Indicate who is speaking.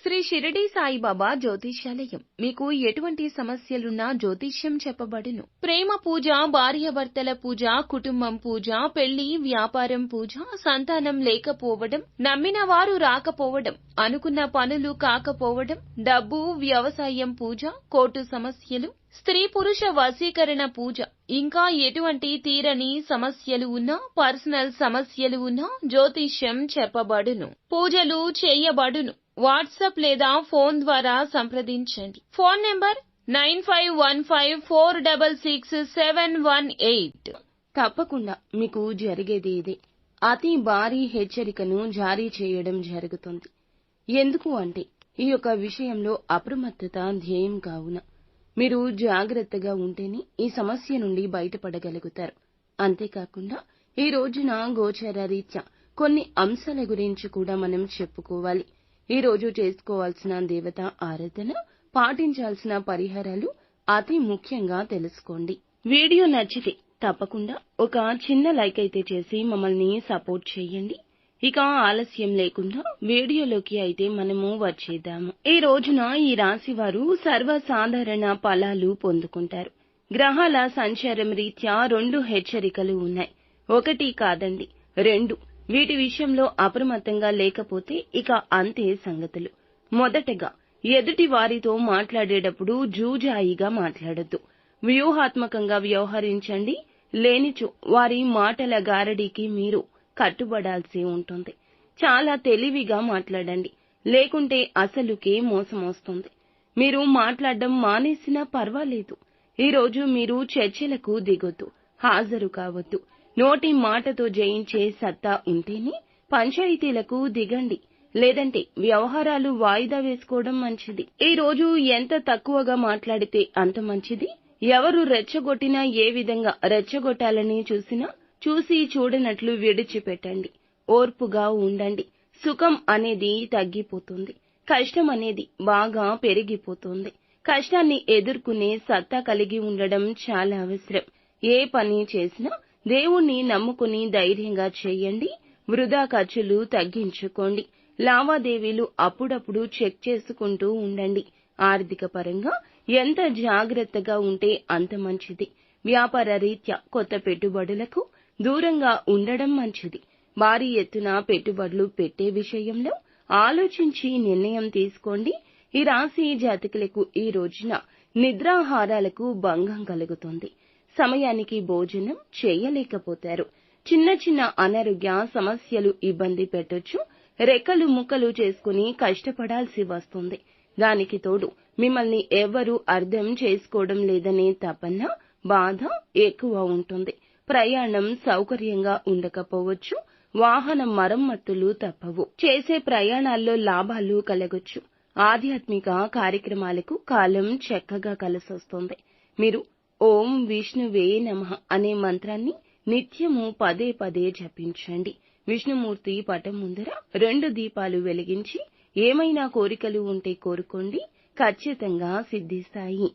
Speaker 1: శ్రీ షిరిడి సాయిబాబా జ్యోతిష్యాలయం మీకు ఎటువంటి సమస్యలున్నా జ్యోతిష్యం చెప్పబడును. ప్రేమ పూజ, భార్యాభర్తల పూజ, కుటుంబం పూజ, పెళ్లి, వ్యాపారం పూజ, సంతానం లేకపోవడం, నమ్మిన వారు రాకపోవడం, అనుకున్న పనులు కాకపోవడం, డబ్బు, వ్యవసాయం పూజ, కోర్టు సమస్యలు, స్త్రీ పురుష వశీకరణ పూజ, ఇంకా ఎటువంటి తీరని సమస్యలు ఉన్నా, పర్సనల్ సమస్యలు ఉన్నా జ్యోతిష్యం చెప్పబడును. పూజలు చేయబడును. వాట్సాప్ లేదా ఫోన్ ద్వారా సంప్రదించండి. Phone number 9515466718.
Speaker 2: తప్పకుండా మీకు జరిగేది ఇదే. అతి భారీ హెచ్చరికను జారీ చేయడం జరుగుతుంది. ఎందుకు అంటే ఈ యొక్క విషయంలో అప్రమత్తత ధ్యేయం కావున మీరు జాగ్రత్తగా ఉంటేనే ఈ సమస్య నుండి బయటపడగలుగుతారు. అంతేకాకుండా ఈ రోజున గోచర రీత్యా కొన్ని అంశాల గురించి కూడా మనం చెప్పుకోవాలి. ఈ రోజు చేసుకోవాల్సిన దేవత ఆరాధన, పాటించాల్సిన పరిహారాలు అతి ముఖ్యంగా తెలుసుకోండి. వీడియో నచ్చితే తప్పకుండా ఒక చిన్న లైక్ అయితే చేసి మమ్మల్ని సపోర్ట్ చేయండి. ఇక ఆలస్యం లేకుండా వీడియోలోకి అయితే మనము వచ్చేద్దాము. ఈ రోజున ఈ రాశి వారు సర్వసాధారణ ఫలాలు పొందుకుంటారు. గ్రహాల సంచారం రీత్యా 2 హెచ్చరికలు ఉన్నాయి. ఒకటి కాదండి, 2. వీటి విషయంలో అప్రమత్తంగా లేకపోతే ఇక అంతే సంగతులు. మొదటగా ఎదుటి వారితో మాట్లాడేటప్పుడు జూజాయిగా మాట్లాడొద్దు. వ్యూహాత్మకంగా వ్యవహరించండి. లేనిచో వారి మాటల గారడీకి మీరు కట్టుబడాల్సి ఉంటుంది. చాలా తెలివిగా మాట్లాడండి. లేకుంటే అసలుకే మోసమొస్తుంది. మీరు మాట్లాడడం మానేసినా పర్వాలేదు. ఈ రోజు మీరు చర్చలకు దిగొద్దు, హాజరు కావద్దు. నోటి మాటతో జయించే సత్తా ఉంటేనే పంచాయతీలకు దిగండి. లేదంటే వ్యవహారాలు వాయిదా వేసుకోవడం మంచిది. ఈ రోజు ఎంత తక్కువగా మాట్లాడితే అంత మంచిది. ఎవరు రెచ్చగొట్టినా, ఏ విధంగా రెచ్చగొట్టాలని చూసినా చూసి చూడనట్లు విడిచిపెట్టండి. ఓర్పుగా ఉండండి. సుఖం అనేది తగ్గిపోతుంది. కష్టం అనేది బాగా పెరిగిపోతుంది. కష్టాన్ని ఎదుర్కొనే సత్తా కలిగి ఉండడం చాలా అవసరం. ఏ పని చేసినా దేవుణ్ణి నమ్ముకుని ధైర్యంగా చేయండి. వృధా ఖర్చులు తగ్గించుకోండి. లావాదేవీలు అప్పుడప్పుడు చెక్ చేసుకుంటూ ఉండండి. ఆర్థిక పరంగా ఎంత జాగ్రత్తగా ఉంటే అంత మంచిది. వ్యాపార రీత్యా కొత్త పెట్టుబడులకు దూరంగా ఉండడం మంచిది. భారీ ఎత్తున పెట్టుబడులు పెట్టే విషయంలో ఆలోచించి నిర్ణయం తీసుకోండి. ఈ రాశి జాతకులకు ఈ రోజున నిద్రాహారాలకు భంగం కలుగుతుంది. సమయానికి భోజనం చేయలేకపోతారు. చిన్న చిన్న అనారోగ్య సమస్యలు ఇబ్బంది పెట్టొచ్చు. రెక్కలు ముక్కలు చేసుకుని కష్టపడాల్సి వస్తుంది. దానికి తోడు మిమ్మల్ని ఎవరూ అర్థం చేసుకోవడం లేదనే తపన, బాధ ఎక్కువ ఉంటుంది. ప్రయాణం సౌకర్యంగా ఉండకపోవచ్చు. వాహన మరమ్మతులు తప్పవు. చేసే ప్రయాణాల్లో లాభాలు కలగొచ్చు. ఆధ్యాత్మిక కార్యక్రమాలకు కాలం చక్కగా కలిసొస్తుంది. మీరు ఓం విష్ణువే నమః అనే మంత్రాన్ని నిత్యము పదే పదే జపించండి. విష్ణుమూర్తి పటం ముందర 2 దీపాలు వెలిగించి ఏమైనా కోరికలు ఉంటే కోరుకోండి. ఖచ్చితంగా సిద్ధిస్తాయి.